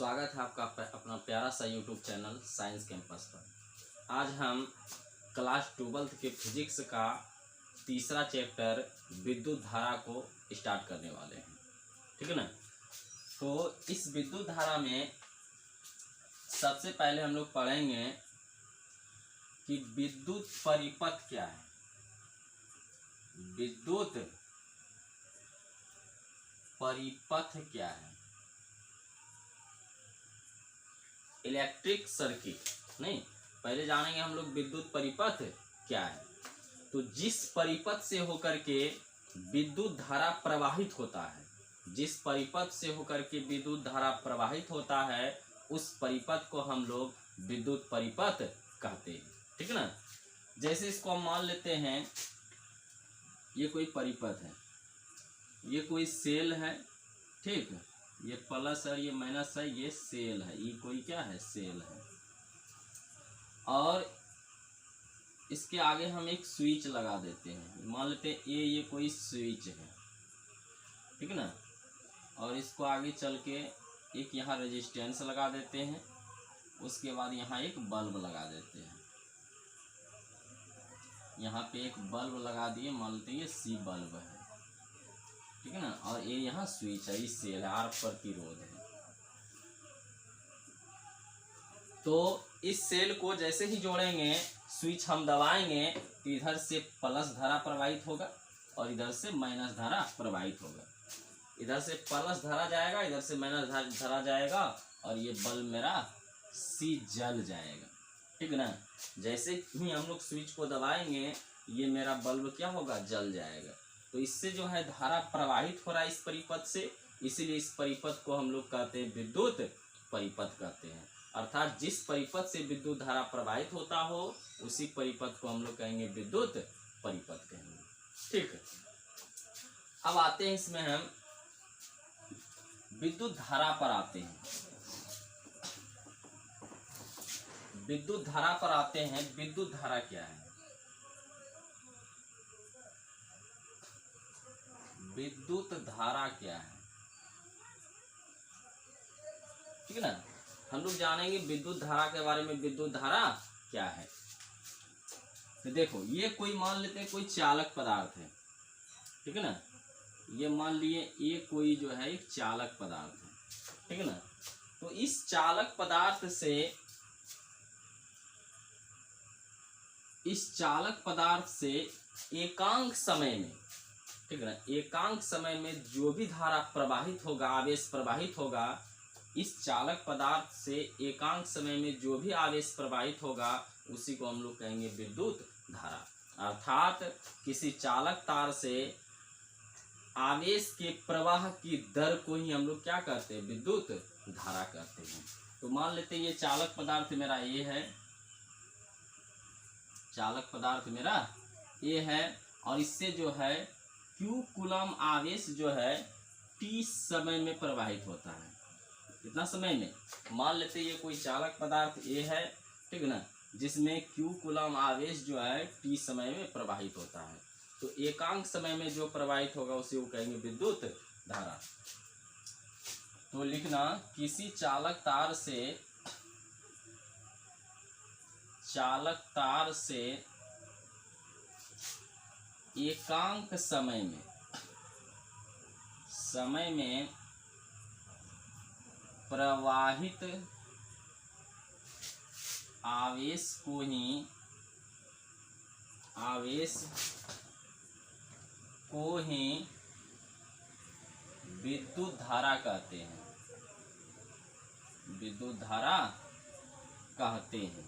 स्वागत है आपका अपना प्यारा सा यूट्यूब चैनल साइंस कैंपस पर। आज हम क्लास 12th के फिजिक्स का तीसरा चैप्टर विद्युत धारा को स्टार्ट करने वाले हैं, ठीक है ना। तो इस विद्युत धारा में सबसे पहले हम लोग पढ़ेंगे कि विद्युत परिपथ क्या है। विद्युत परिपथ क्या है, इलेक्ट्रिक सर्किट नहीं, पहले जानेंगे हम लोग विद्युत परिपथ क्या है। तो जिस परिपथ से होकर के विद्युत धारा प्रवाहित होता है, जिस परिपथ से होकर के विद्युत धारा प्रवाहित होता है, उस परिपथ को हम लोग विद्युत परिपथ कहते हैं, ठीक है ना। जैसे इसको हम मान लेते हैं, ये कोई परिपथ है, ये कोई सेल है, ठीक है, ये प्लस है, ये माइनस है, ये सेल है, ये कोई क्या है, सेल है। और इसके आगे हम एक स्विच लगा देते हैं, मान लेते हैं ये कोई स्विच है, ठीक है ना। और इसको आगे चल के एक यहाँ रेजिस्टेंस लगा देते हैं, उसके बाद यहाँ एक बल्ब लगा देते हैं, यहाँ पे एक बल्ब लगा दिए, मान लेते हैं ये सी बल्ब है, ठीक है ना। और ये यहाँ स्विच है, इस सेल है, आर प्रतिरोध है। तो इस सेल को जैसे ही जोड़ेंगे, स्विच हम दबाएंगे, तो इधर से प्लस धारा प्रवाहित होगा और इधर से माइनस धारा प्रवाहित होगा। इधर से प्लस धारा जाएगा, इधर से माइनस धारा जाएगा, और ये बल्ब मेरा सी जल जाएगा, ठीक है ना। जैसे ही हम लोग स्विच को दबाएंगे, ये मेरा बल्ब क्या होगा, जल जाएगा। तो इससे जो है धारा प्रवाहित हो रहा है इस परिपथ से, इसीलिए इस परिपथ को हम लोग कहते हैं विद्युत परिपथ कहते हैं। अर्थात जिस परिपथ से विद्युत धारा प्रवाहित होता हो, उसी परिपथ को हम लोग कहेंगे विद्युत परिपथ कहेंगे, ठीक है। अब आते हैं इसमें हम विद्युत धारा पर आते हैं। विद्युत धारा पर आते हैं। विद्युत धारा क्या है, विद्युत धारा क्या है, ठीक है ना। हम लोग जानेंगे विद्युत धारा के बारे में। विद्युत धारा क्या है, तो देखो, ये कोई मान लेते हैं कोई चालक पदार्थ है, ठीक है ना। ये मान लिए ये कोई जो है एक चालक पदार्थ है, ठीक है ना। तो इस चालक पदार्थ से, इस चालक पदार्थ से एकांक समय में, ठीक है ना, एकांक समय में जो भी धारा प्रवाहित होगा, आवेश प्रवाहित होगा, इस चालक पदार्थ से एकांक समय में जो भी आवेश प्रवाहित होगा, उसी को हम लोग कहेंगे विद्युत धारा। अर्थात किसी चालक तार से आवेश के प्रवाह की दर को ही हम लोग क्या कहते हैं, विद्युत धारा कहते हैं। तो मान लेते हैं ये चालक पदार्थ मेरा ये है, चालक पदार्थ मेरा ये है, और इससे जो है Q कूलम आवेश जो है T समय में प्रवाहित होता है। कितना समय में, मान लेते ये कोई चालक पदार्थ ये है, ठीक है ना, जिसमें Q कूलम आवेश जो है T समय में प्रवाहित होता है। तो एकांक समय में जो प्रवाहित होगा उसे वो कहेंगे विद्युत धारा। तो लिखना, किसी चालक तार से, चालक तार से एकांक समय में प्रवाहित आवेश को ही विद्युत धारा कहते हैं, विद्युत धारा कहते हैं,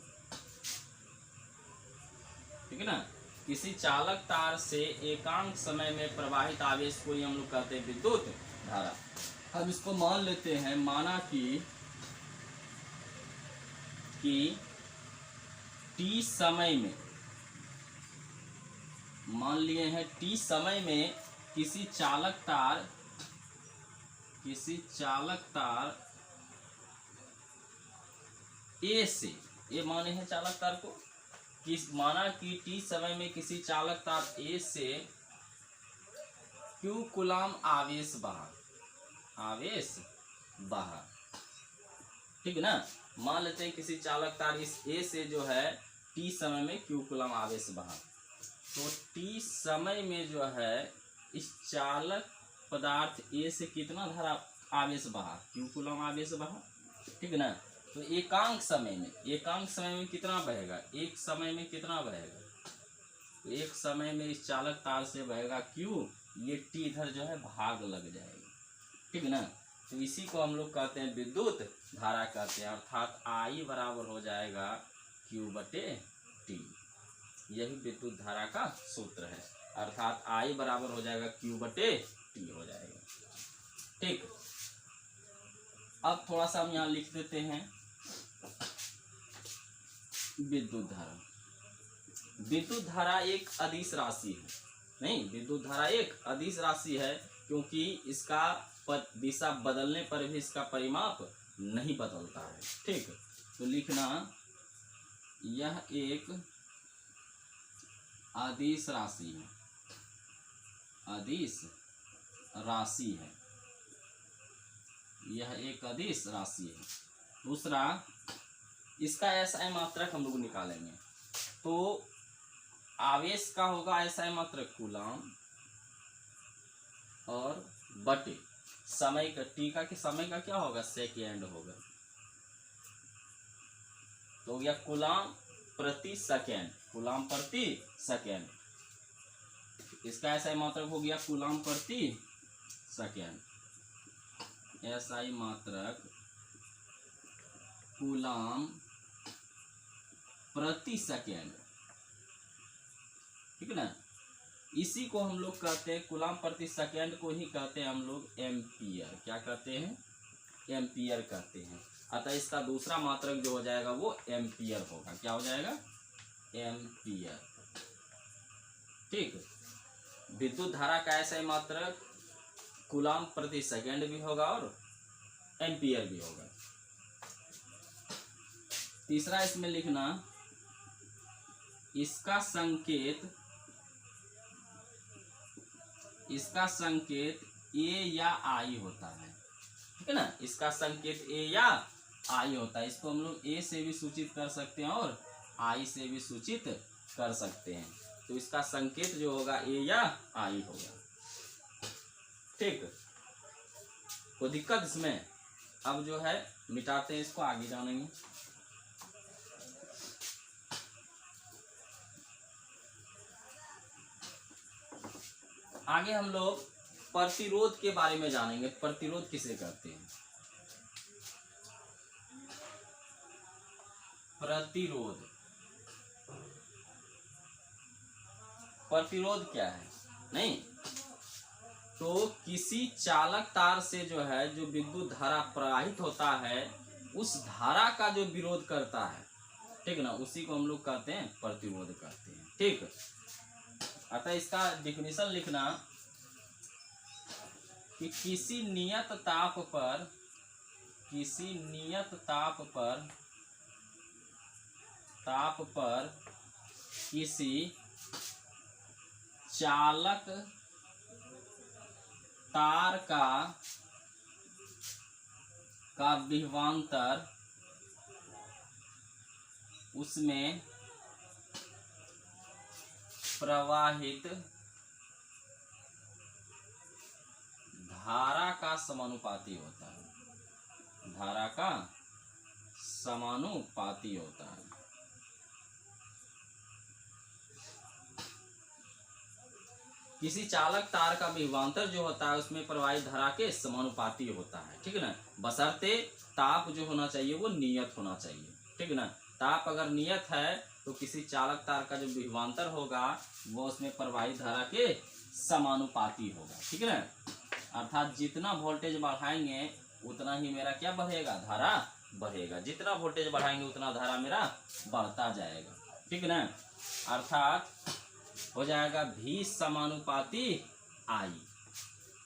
ठीक है ना। किसी चालक तार से एकांक समय में प्रवाहित आवेश को ही हम लोग कहते हैं विद्युत धारा। अब इसको मान लेते हैं, माना कि T समय में, मान लिए हैं T समय में किसी चालक तार A से, ये माने हैं चालक तार को, माना कि T समय में किसी चालक तार A से Q कूलम आवेश बहा, ठीक है ना। मान लेते हैं किसी चालक तार इस ए से जो है टी समय में क्यू कूलम आवेश बहा, तो टी समय में जो है इस चालक पदार्थ ए से कितना धारा आवेश बहा, क्यू कूलम आवेश बहा, ठीक है ना। तो एकांक समय में कितना बहेगा, एक समय में कितना बहेगा, तो एक समय में इस चालक तार से बहेगा क्यू, ये टी इधर जो है भाग लग जाएगा, ठीक है ना। तो इसी को हम लोग कहते हैं विद्युत धारा कहते हैं, अर्थात आई बराबर हो जाएगा क्यू बटे टी, यही विद्युत धारा का सूत्र है, अर्थात आई बराबर हो जाएगा क्यू बटे टी हो जाएगा, ठीक। अब थोड़ा सा हम यहाँ लिख देते हैं विद्युत धारा। विद्युत धारा एक अदिश राशि है, नहीं, विद्युत धारा एक अदिश राशि है, क्योंकि इसका दिशा बदलने पर भी इसका परिमाप नहीं बदलता है, ठीक। तो लिखना यह एक अदिश राशि है, अदिश राशि है, यह एक अदिश राशि है। दूसरा, इसका एसआई मात्रक हम लोग निकालेंगे, तो आवेश का होगा एसआई मात्रक कूलम और बटे समय का, टीका के समय का क्या होगा, सेकेंड होगा, तो यह कूलम प्रति सेकेंड, कूलम प्रति सेकेंड, इसका एसआई मात्रक हो गया कूलम प्रति सेकेंड, एसआई मात्रक कूलम प्रति सेकेंड, ठीक है ना। इसी को हम लोग कहते हैं, कूलम प्रति सेकेंड को ही कहते हैं हम लोग एम्पियर, क्या कहते हैं, एम्पियर कहते हैं। अतः इसका दूसरा मात्रक जो हो जाएगा वो एम्पियर होगा, क्या हो जाएगा, एम्पियर, ठीक। विद्युत धारा का ऐसा ही मात्रक कूलम प्रति सेकेंड भी होगा और एम्पियर भी होगा। तीसरा इसमें लिखना, इसका संकेत ए या आई होता है, ठीक है ना, इसका संकेत ए या आई होता है। इसको हम लोग ए से भी सूचित कर सकते हैं और आई से भी सूचित कर सकते हैं, तो इसका संकेत जो होगा ए या आई होगा, ठीक। कोई दिक्कत इसमें, अब जो है मिटाते हैं इसको, आगे जानेंगे। आगे हम लोग प्रतिरोध के बारे में जानेंगे, प्रतिरोध किसे कहते हैं, प्रतिरोध, प्रतिरोध क्या है, नहीं, तो किसी चालक तार से जो है जो विद्युत धारा प्रवाहित होता है उस धारा का जो विरोध करता है, ठीक ना, उसी को हम लोग कहते हैं प्रतिरोध कहते हैं, ठीक। अतः इसका डेफिनेशन लिखना कि किसी नियत ताप पर किसी चालक तार का विभवांतर उसमें प्रवाहित धारा का समानुपाती होता है, धारा का समानुपाती होता है। किसी चालक तार का विभवांतर जो होता है उसमें प्रवाहित धारा के समानुपाती होता है, ठीक है ना, बशर्ते ताप जो होना चाहिए वो नियत होना चाहिए, ठीक है ना। ताप अगर नियत है तो किसी चालक तार का जो विभवांतर होगा वो उसमें प्रवाहित धारा के समानुपाती होगा, ठीक है ना। अर्थात जितना वोल्टेज बढ़ाएंगे उतना ही मेरा क्या बढ़ेगा, धारा बढ़ेगा, जितना वोल्टेज बढ़ाएंगे उतना धारा मेरा बढ़ता जाएगा, ठीक है ना। अर्थात हो जाएगा V समानुपाती I,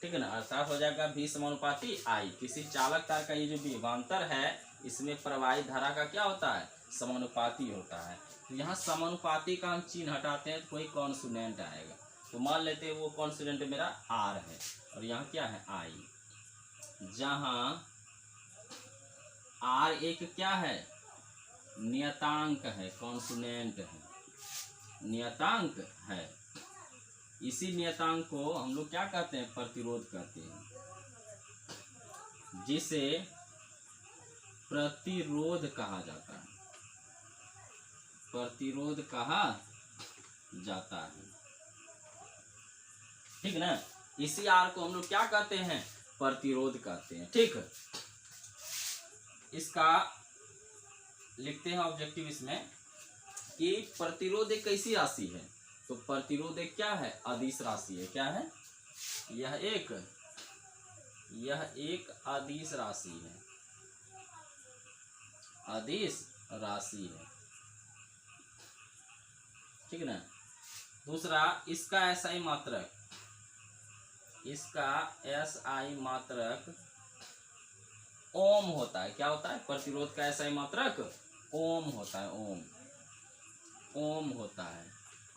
ठीक है ना, अर्थात हो जाएगा V समानुपाती I। किसी चालक तार का ये जो विभवांतर है इसमें प्रवाहित धारा का क्या होता है, समानुपाती होता है। तो यहाँ समानुपाती का हम चिन्ह हटाते हैं तो कोई कॉन्सोनेंट आएगा, तो मान लेते हैं वो कॉन्सोनेंट मेरा R है और यहाँ क्या है I, जहाँ आर एक क्या है, नियतांक है, कॉन्सोनेंट है, नियतांक है। इसी नियतांक को हम लोग क्या कहते हैं, प्रतिरोध कहते हैं, जिसे प्रतिरोध कहा जाता है, प्रतिरोध कहा जाता है, ठीक ना। इसी आर को हम लोग क्या कहते हैं, प्रतिरोध कहते हैं, ठीक। इसका लिखते हैं ऑब्जेक्टिव इसमें कि प्रतिरोध एक कैसी राशि है, तो प्रतिरोध एक क्या है, अदिश राशि है। क्या है, यह एक अदिश राशि है, अदिश राशि है, ठीक ना। दूसरा, इसका एसआई मात्रक, इसका एसआई मात्रक ओम होता है। क्या होता है, प्रतिरोध का एसआई मात्रक ओम होता है, ओम होता है।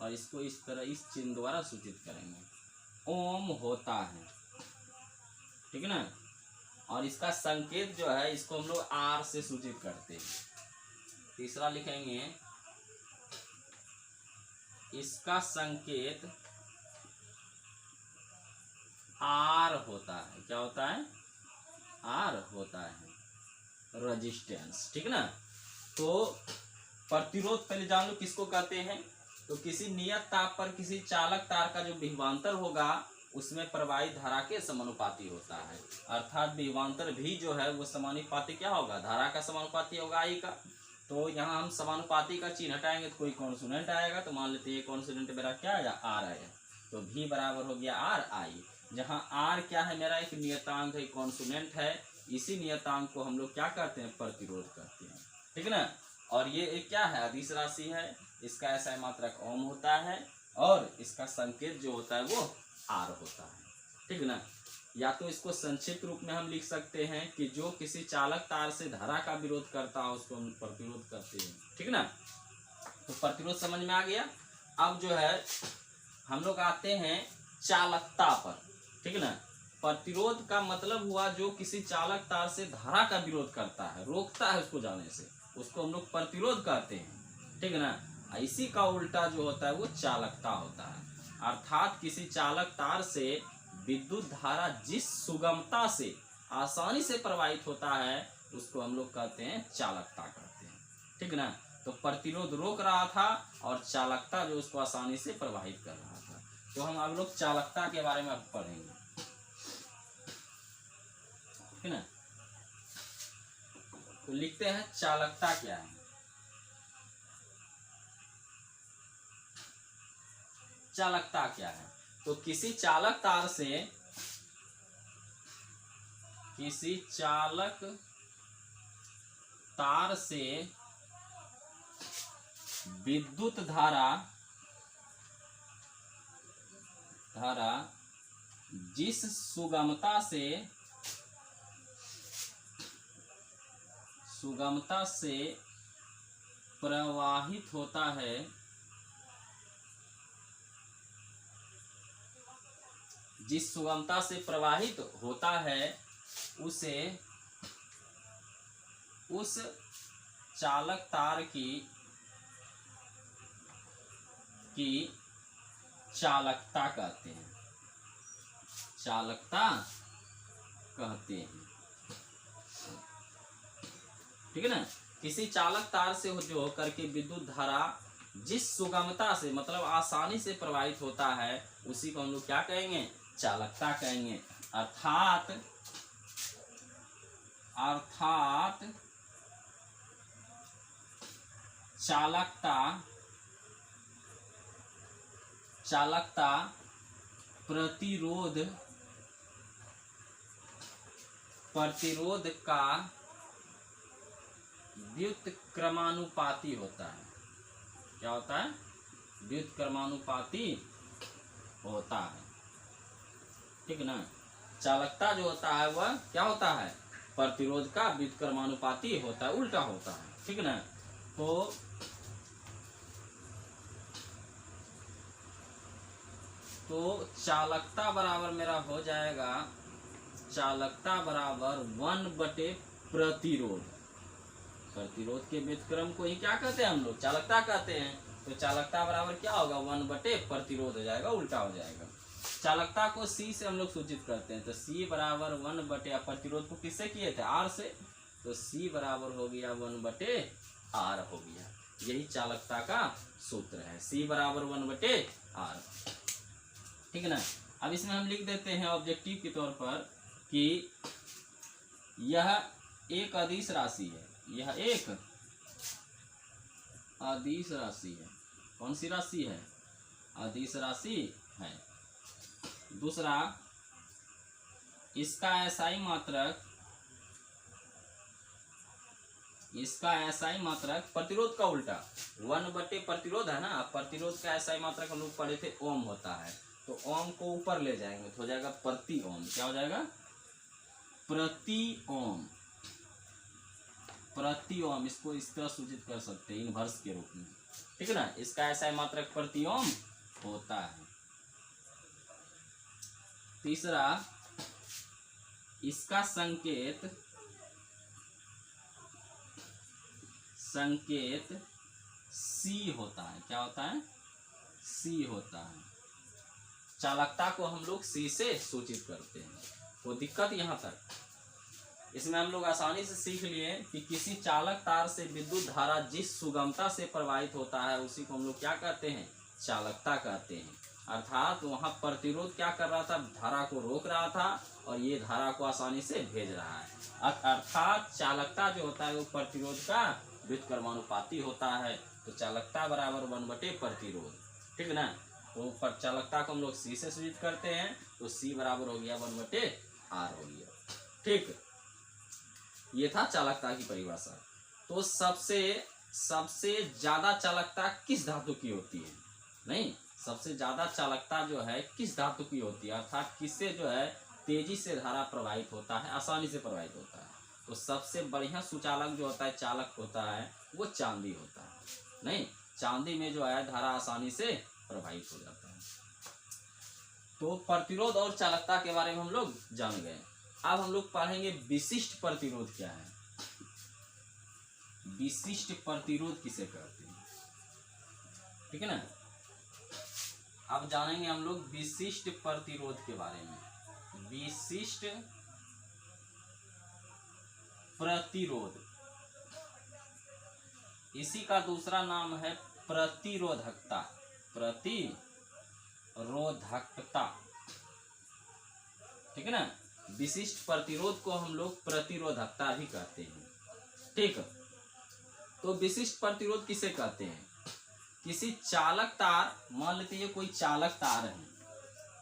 और इसको इस तरह इस चिन्ह द्वारा सूचित करेंगे, ओम होता है, ठीक है ना। और इसका संकेत जो है, इसको हम लोग आर से सूचित करते हैं। तीसरा लिखेंगे, इसका संकेत आर होता है। क्या होता है, आर होता है, रेजिस्टेंस, ठीक ना। तो प्रतिरोध पहले जान लो किसको कहते हैं, तो किसी नियत ताप पर किसी चालक तार का जो विभवांतर होगा उसमें प्रवाहित धारा के समानुपाती होता है। अर्थात विभवांतर भी जो है वो समानुपाती क्या होगा, धारा का समानुपाती होगा आई का। तो यहाँ हम समानुपाती का चिन्ह हटाएंगे तो कोई कॉन्सोनेंट आएगा, तो मान लेते हैं कॉन्सोनेंट मेरा क्या आएगा, आर आएगा, तो भी बराबर हो गया आर आई। जहाँ आर क्या है, मेरा एक नियतांक है, कॉन्सोनेंट है। इसी नियतांक को हम लोग क्या करते हैं, प्रतिरोध करते हैं, ठीक है ना। और ये एक क्या है, अदिश राशि है। इसका एसआई मात्रक ओम होता है और इसका संकेत जो होता है वो आर होता है, ठीक ना। या तो इसको संक्षिप्त रूप में हम लिख सकते हैं कि जो किसी चालक तार से धारा का विरोध करता है उसको हम प्रतिरोध करते हैं, ठीक ना। तो प्रतिरोध समझ में आ गया। अब जो है हम लोग आते हैं चालकता पर, ठीक ना। प्रतिरोध का मतलब हुआ जो किसी चालक तार से धारा का विरोध करता है, रोकता है उसको जाने से, उसको हम लोग प्रतिरोध कहते हैं, ठीक ना। इसी का उल्टा जो होता है वो चालकता होता है। अर्थात किसी चालक तार से विद्युत धारा जिस सुगमता से आसानी से प्रवाहित होता है उसको हम लोग कहते हैं चालकता कहते हैं, ठीक ना। तो प्रतिरोध रोक रहा था और चालकता जो उसको आसानी से प्रवाहित कर रहा था। तो हम अब लोग चालकता के बारे में पढ़ेंगे, ठीक ना। तो लिखते हैं चालकता क्या है। चालकता क्या है, तो किसी चालक तार से विद्युत धारा जिस सुगमता से प्रवाहित होता है जिस सुगमता से प्रवाहित होता है उसे उस चालक तार की चालकता कहते हैं, चालकता कहते हैं, ठीक है ना। किसी चालक तार से जो होकर के विद्युत धारा जिस सुगमता से मतलब आसानी से प्रवाहित होता है उसी को हम लोग क्या कहेंगे, चालकता कहेंगे। अर्थात चालकता प्रतिरोध का व्युत्क्रमानुपाती होता है। क्या होता है, व्युत्क्रमानुपाती होता है, ठीक ना। चालकता जो होता है वह क्या होता है, प्रतिरोध का व्युत्क्रमानुपाती होता है, उल्टा होता है, ठीक ना। तो चालकता बराबर मेरा हो जाएगा, चालकता बराबर 1/प्रतिरोध, प्रतिरोध के व्युत्क्रम को ही क्या कहते हैं हम लोग, चालकता कहते हैं। तो चालकता बराबर क्या होगा, 1 प्रतिरोध हो जाएगा, उल्टा हो जाएगा। चालकता को C से हम लोग सूचित करते हैं, तो C बराबर 1 प्रतिरोध को किससे किए थे, R से, तो C बराबर हो गया 1/R हो गया। यही चालकता का सूत्र है, C बराबर 1/R। ठीक है ना। अब इसमें हम लिख देते हैं ऑब्जेक्टिव के तौर पर कि यह एक अदिश राशि है, यह एक अदिश राशि है। कौन सी राशि है, अदिश राशि है। दूसरा, इसका SI मात्रक, इसका SI मात्रक प्रतिरोध का उल्टा 1 प्रतिरोध है ना, प्रतिरोध का SI मात्रक हम लोग पढ़े थे ओम होता है, तो ओम को ऊपर ले जाएंगे तो हो जाएगा प्रति ओम। क्या हो जाएगा, प्रति ओम, प्रति ओम। इसको इस तरह सूचित कर सकते हैं इनवर्स के रूप में। ठीक है ना, इसका SI मात्रक प्रति ओम होता है। तीसरा, इसका संकेत C होता है। क्या होता है, C होता है। चालकता को हम लोग C से सूचित करते हैं। तो दिक्कत यहाँ तक, इसमें हम लोग आसानी से सीख लिए कि किसी चालक तार से विद्युत धारा जिस सुगमता से प्रवाहित होता है उसी को हम लोग क्या कहते हैं, चालकता कहते हैं। अर्थात वहाँ प्रतिरोध क्या कर रहा था, धारा को रोक रहा था, और ये धारा को आसानी से भेज रहा है। अर्थात चालकता जो होता है वो प्रतिरोध का व्युत्क्रमानुपाती होता है। तो चालकता बराबर 1 प्रतिरोध। ठीक है ना। तो पर चालकता को हम लोग C से सूचित करते हैं, तो C बराबर हो गया 1/R हो गया। ठीक, ये था चालकता की परिभाषा। तो सबसे ज्यादा चालकता किस धातु की होती है, नहीं, सबसे ज्यादा चालकता जो है किस धातु की होती है, अर्थात किससे जो है तेजी से धारा प्रवाहित होता है, आसानी से प्रवाहित होता है। तो सबसे बढ़िया सुचालक जो होता है, चालक होता है, वो चांदी होता है। नहीं, चांदी में जो है धारा आसानी से प्रवाहित हो जाता है। तो प्रतिरोध और चालकता के बारे में हम लोग जान गए। अब हम लोग पढ़ेंगे विशिष्ट प्रतिरोध क्या है। विशिष्ट प्रतिरोध किसे कहते हैं, ठीक है ना। अब जानेंगे हम लोग विशिष्ट प्रतिरोध के बारे में। विशिष्ट प्रतिरोध, इसी का दूसरा नाम है प्रतिरोधकता। प्रतिरोधकता, ठीक है ना। विशिष्ट प्रतिरोध को हम लोग प्रतिरोधकता भी कहते हैं। ठीक, तो विशिष्ट प्रतिरोध किसे कहते हैं, किसी चालक तार, मान लेते ये कोई चालक तार है,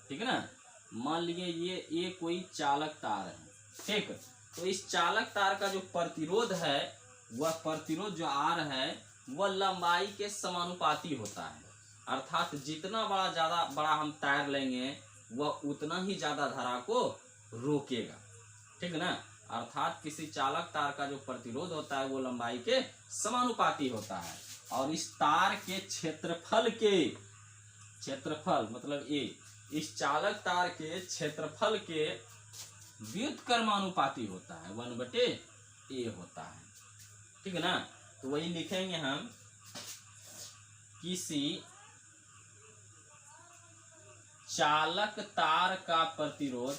ठीक है ना, मान लीजिए ये कोई चालक तार है। ठीक, तो इस चालक तार का जो प्रतिरोध है, वह प्रतिरोध जो R है वह लंबाई के समानुपाती होता है। अर्थात जितना ज्यादा बड़ा हम तार लेंगे वह उतना ही ज्यादा धारा को रोकेगा। ठीक है ना। अर्थात किसी चालक तार का जो प्रतिरोध होता है वो लंबाई के समानुपाती होता है, और इस तार के क्षेत्रफल मतलब A, इस चालक तार के क्षेत्रफल के व्युत्क्रमानुपाती होता है, 1/A होता है। ठीक है ना। तो वही लिखेंगे हम, किसी चालक तार का प्रतिरोध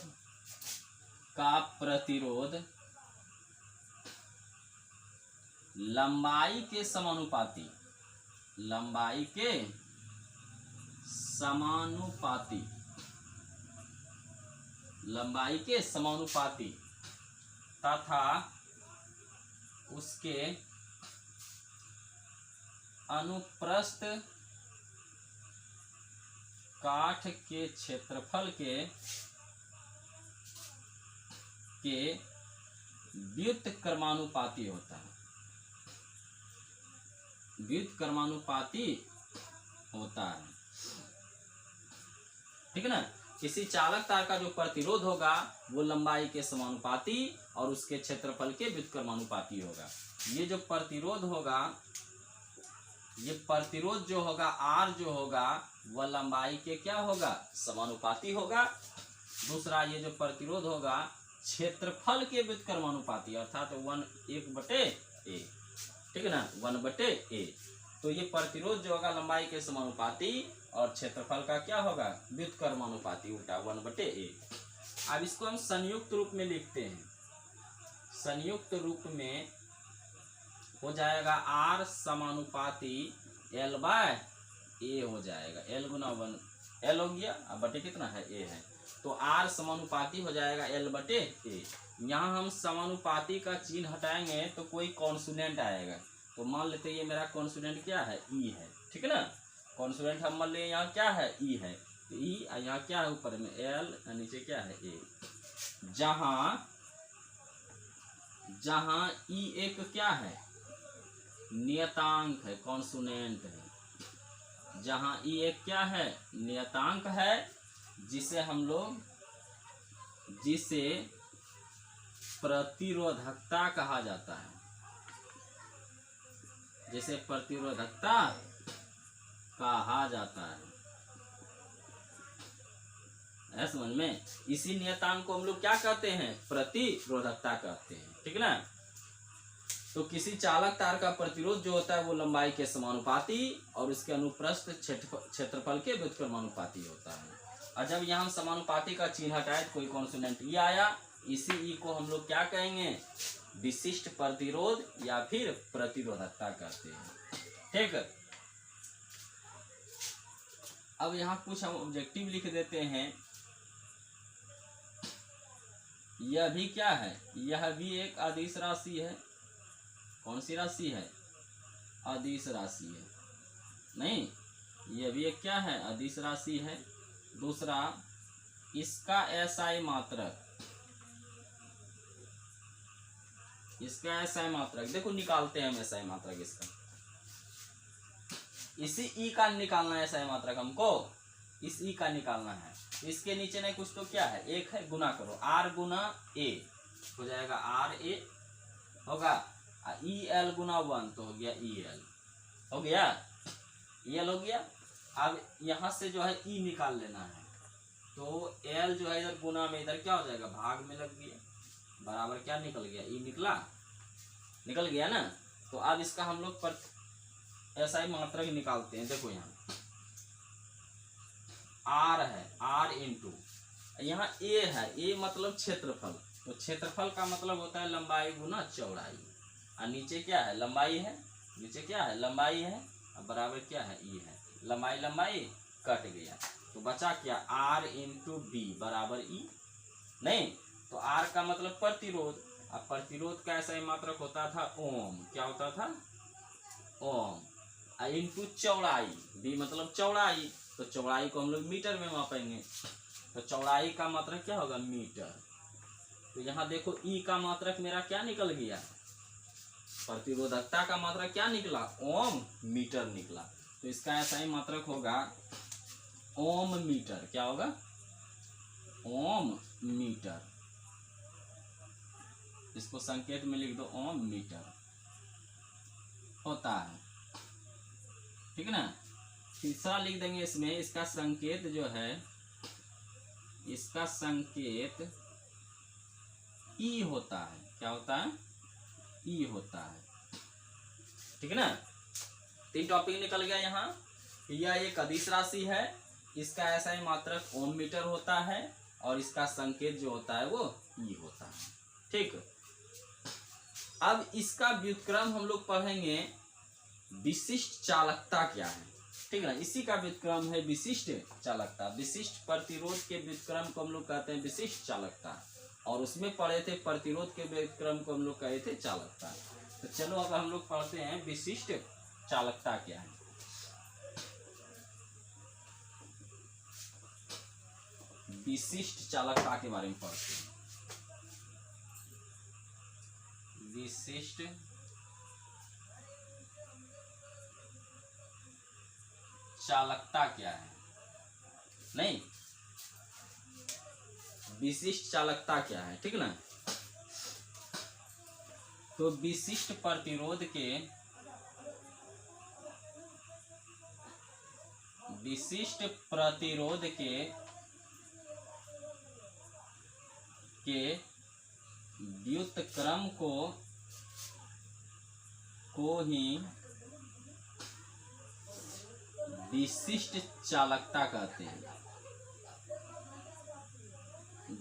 लंबाई के समानुपाती तथा उसके अनुप्रस्थ काठ के क्षेत्रफल के व्युत्क्रमानुपाती होता है। व्युत्क्रमानुपाती होता है। ठीक है ना। किसी चालक तार का जो प्रतिरोध होगा वो लंबाई के समानुपाती और उसके क्षेत्रफल के व्युत्क्रमानुपाती होगा। ये जो प्रतिरोध होगा, ये प्रतिरोध जो होगा R जो होगा वह लंबाई के क्या होगा, समानुपाती होगा। दूसरा, ये जो प्रतिरोध होगा क्षेत्रफल के व्युत्क्रमानुपाती, अर्थात 1/A। ठीक है ना, 1/a। तो ये प्रतिरोध जो होगा लंबाई के समानुपाती और क्षेत्रफल का क्या होगा, व्युत्क्रमानुपाती, उल्टा 1/a। अब इसको हम संयुक्त रूप में लिखते हैं। संयुक्त रूप में हो जाएगा R समानुपाती L/a हो जाएगा। L गुना 1 L हो गया, अब बटे कितना है, a है, तो R समानुपाती हो जाएगा L/a। यहाँ हम समानुपाती का चिन्ह हटाएंगे तो कोई कॉन्सोनेंट आएगा। तो मान लेते ये मेरा कॉन्सोनेंट क्या है, E है, ठीक है ना। कॉन्सोनेंट हम मान ले यहाँ क्या है, E है, तो E यहाँ क्या है, ऊपर में L, नीचे क्या है, A। जहाँ E एक क्या है, नियतांक है, कॉन्सोनेंट है। जहाँ E एक क्या है, नियतांक है, जिसे प्रतिरोधकता कहा जाता है, जिसे प्रतिरोधकता कहा जाता है समझ में। इसी नियतांक को हम लोग क्या कहते हैं, प्रतिरोधकता कहते हैं, ठीक है ना। तो किसी चालक तार का प्रतिरोध जो होता है वो लंबाई के समानुपाती और उसके अनुप्रस्थ क्षेत्रफल के व्युत्क्रमानुपाती होता है। और जब यहाँ हम समानुपाती का चिन्ह हटाए तो कोई कॉन्सोनेंट ई आया, इसी ई को हम लोग क्या कहेंगे, विशिष्ट प्रतिरोध या फिर प्रतिरोधकता कहते हैं, ठीक है। अब यहाँ कुछ हम ऑब्जेक्टिव लिख देते हैं। यह भी क्या है, यह भी एक अदिश राशि है। कौन सी राशि है, अदिश राशि है, नहीं, यह भी एक क्या है, अदिश राशि है। दूसरा, इसका एसआई मात्रक, इसका एसआई मात्रक देखो, निकालते हैं हम एसआई मात्रक इसका। इसी ई का निकालना है एसआई मात्रक हमको, इस ई का निकालना है। इसके नीचे नहीं कुछ तो क्या है, एक है, गुना करो, आर गुना ए हो जाएगा, आर ए होगा, ई एल गुना 1 तो हो गया ई एल, हो गया ई एल हो गया। अब यहाँ से जो है ई निकाल लेना है, तो एल जो है इधर गुना में, इधर क्या हो जाएगा, भाग में लग गया, बराबर क्या निकल गया, ई निकल गया ना। तो अब इसका हम लोग पर ऐसा ही मात्रक निकालते हैं। देखो यहाँ आर है, आर इंटू यहाँ ए है, ए मतलब क्षेत्रफल, तो क्षेत्रफल का मतलब होता है लंबाई गुना चौड़ाई, और नीचे क्या है, लंबाई है, नीचे क्या है, लंबाई है, और बराबर क्या है, ई है। लंबाई कट गया तो बचा क्या, आर इंटू बी बराबर ई, नहीं तो आर का मतलब प्रतिरोध, अब प्रतिरोध का ऐसा ही मात्रक होता था ओम, क्या होता था, ओम, इंटू चौड़ाई, बी मतलब चौड़ाई, तो चौड़ाई को हम लोग मीटर में मापेंगे, तो चौड़ाई का मात्रक क्या होगा, मीटर। तो यहाँ देखो ई का मात्रक मेरा क्या निकल गया, प्रतिरोधकता का मात्रक क्या निकला, ओम मीटर निकला। तो इसका ऐसा ही मात्रक होगा ओम मीटर, क्या होगा, ओम मीटर। इसको संकेत में लिख दो, ओम मीटर होता है, ठीक है ना। तीसरा लिख देंगे इसमें, इसका संकेत जो है, इसका संकेत ई होता है, क्या होता है, ई होता है, ठीक है ना। 3 टॉपिक निकल गया यहाँ। यह एक अदिश राशि है, इसका ऐसा ही मात्रक ओम मीटर होता है, और इसका संकेत जो होता है वो ई होता है, ठीक। अब इसका व्युत्क्रम हम लोग पढ़ेंगे, विशिष्ट चालकता क्या है, ठीक है ना। इसी का व्युत्क्रम है विशिष्ट चालकता। विशिष्ट प्रतिरोध के व्युत्क्रम को हम लोग कहते हैं विशिष्ट चालकता, और उसमें पढ़े थे प्रतिरोध के व्युत्क्रम को हम लोग कहे थे चालकता। तो चलो अब हम लोग पढ़ते हैं विशिष्ट चालकता क्या है। विशिष्ट चालकता के बारे में पढ़ते हैं। विशिष्ट चालकता क्या है, नहीं, विशिष्ट चालकता क्या है, ठीक है ना। तो विशिष्ट प्रतिरोध के व्युत्क्रम को ही विशिष्ट चालकता कहते हैं।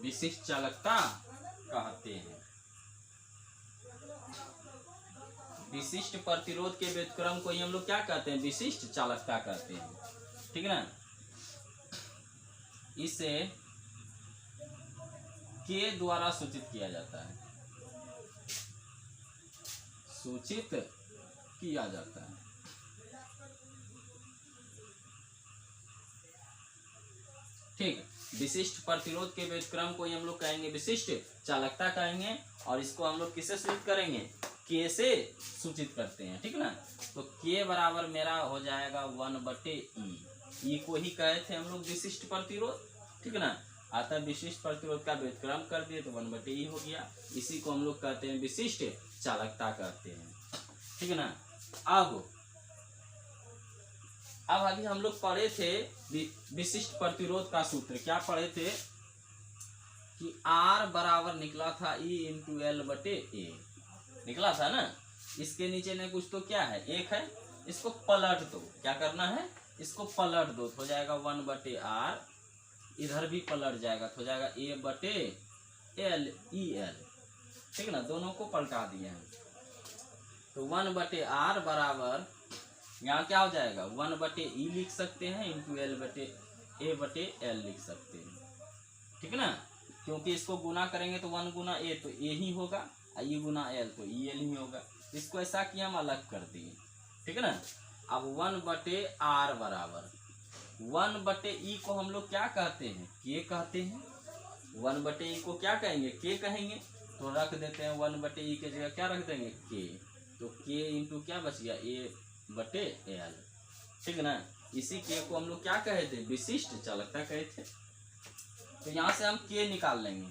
विशिष्ट चालकता कहते हैं। विशिष्ट प्रतिरोध के व्युत्क्रम को ही हम लोग क्या कहते हैं? विशिष्ट चालकता कहते हैं। ठीक है ना। इसे के द्वारा सूचित किया जाता है। सूचित किया जाता है। ठीक। विशिष्ट प्रतिरोध के व्युत्क्रम को ही हम लोग कहेंगे विशिष्ट चालकता कहेंगे, और इसको हम लोग किससे सूचित करेंगे? के से सूचित करते हैं। ठीक ना। तो के बराबर मेरा हो जाएगा 1/E। ई को ही कहे थे हम लोग विशिष्ट प्रतिरोध। ठीक ना। अतः विशिष्ट प्रतिरोध का व्युत्क्रम कर दिए तो 1/E हो गया। इसी को हम लोग कहते हैं विशिष्ट चालकता कहते हैं। ठीक है ना। अब अभी हम लोग पढ़े थे विशिष्ट प्रतिरोध का सूत्र। क्या पढ़े थे कि R बराबर निकला था E × L/A निकला था ना। इसके नीचे ने कुछ तो क्या है? एक है। इसको पलट दो। क्या करना है? इसको पलट दो तो हो जाएगा 1/R। इधर भी पलट जाएगा तो हो जाएगा A/L। ठीक है ना। दोनों को पलटा दिए हैं तो 1/R बराबर यहाँ क्या हो जाएगा? 1/E लिख सकते हैं × A/L लिख सकते हैं। ठीक है ना। क्योंकि इसको गुना करेंगे तो 1 × A तो A ही होगा, E × L तो EL ही होगा। इसको ऐसा कि हम अलग कर दिए। ठीक है ना। अब 1/R बराबर 1/E को हम लोग क्या कहते हैं? के कहते हैं। 1/E को क्या कहेंगे? के कहेंगे। तो रख देते हैं 1/E के जगह क्या रख देंगे? के। तो के इंटू क्या बच गया? A/L। ठीक है ना। इसी के को हम लोग क्या कहे थे? विशिष्ट चालकता कहे थे। तो यहाँ से हम के निकाल लेंगे।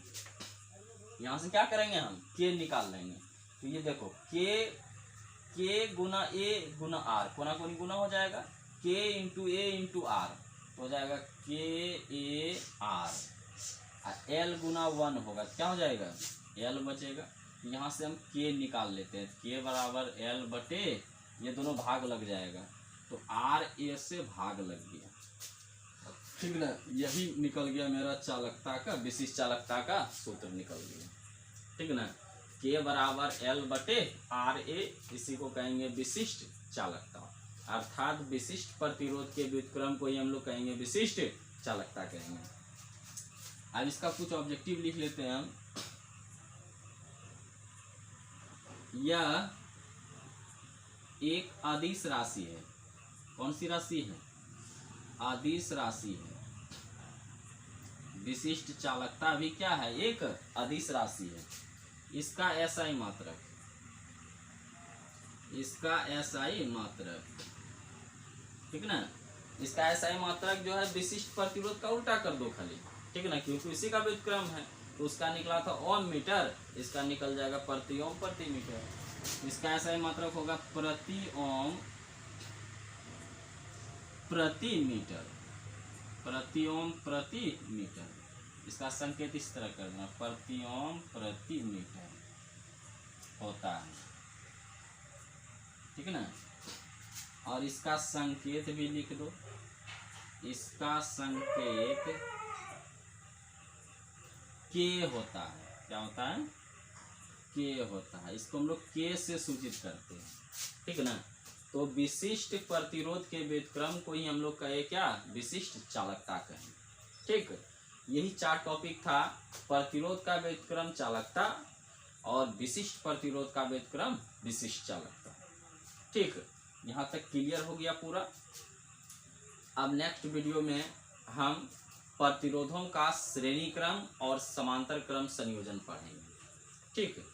यहाँ से क्या करेंगे? हम के निकाल लेंगे। तो ये देखो के गुना A गुना R, कोना कोनी गुना हो जाएगा। के इंटू A इंटू R तो हो जाएगा KAR। L गुना 1 होगा क्या हो जाएगा? L बचेगा। यहाँ से हम के निकाल लेते हैं। के बराबर L/, ये दोनों भाग लग जाएगा तो RA से भाग लग गया। ठीक ना। यही निकल गया मेरा चालकता का, विशिष्ट चालकता का सूत्र निकल गया। ठीक ना। के बराबर L/RA, इसी को कहेंगे विशिष्ट चालकता। अर्थात विशिष्ट प्रतिरोध के व्युत्क्रम को ही हम लोग कहेंगे विशिष्ट चालकता कहेंगे। अब इसका कुछ ऑब्जेक्टिव लिख लेते हैं हम। यह एक अदिश राशि है। कौन सी राशि है? अदिश राशि है। विशिष्ट चालकता भी क्या है? एक अदिश राशि है। इसका SI मात्रक, इसका SI मात्रक, ठीक ना। इसका SI मात्रक जो है विशिष्ट प्रतिरोध का उल्टा कर दो खाली। ठीक है ना। क्योंकि इसी का व्युत्क्रम है तो उसका निकला था ओम मीटर, इसका निकल जाएगा प्रति ओम प्रति मीटर। इसका SI मात्रक होगा प्रति ओम प्रति मीटर। प्रति ओम प्रति मीटर। इसका संकेत इस तरह कर देना, प्रति ओम प्रति मीटर होता है। ठीक है ना। और इसका संकेत भी लिख दो। इसका संकेत के होता है। क्या होता है? के होता है। इसको हम लोग के से सूचित करते हैं। ठीक है ना। तो विशिष्ट प्रतिरोध के व्युत्क्रम को ही हम लोग कहे क्या? विशिष्ट चालकता कहें। ठीक। यही 4 टॉपिक था। प्रतिरोध का व्युत्क्रम चालकता और विशिष्ट प्रतिरोध का व्युत्क्रम विशिष्ट चालकता। ठीक। यहाँ तक क्लियर हो गया पूरा। अब नेक्स्ट वीडियो में हम प्रतिरोधों का श्रेणी क्रम और समांतर क्रम संयोजन पढ़ेंगे। ठीक है।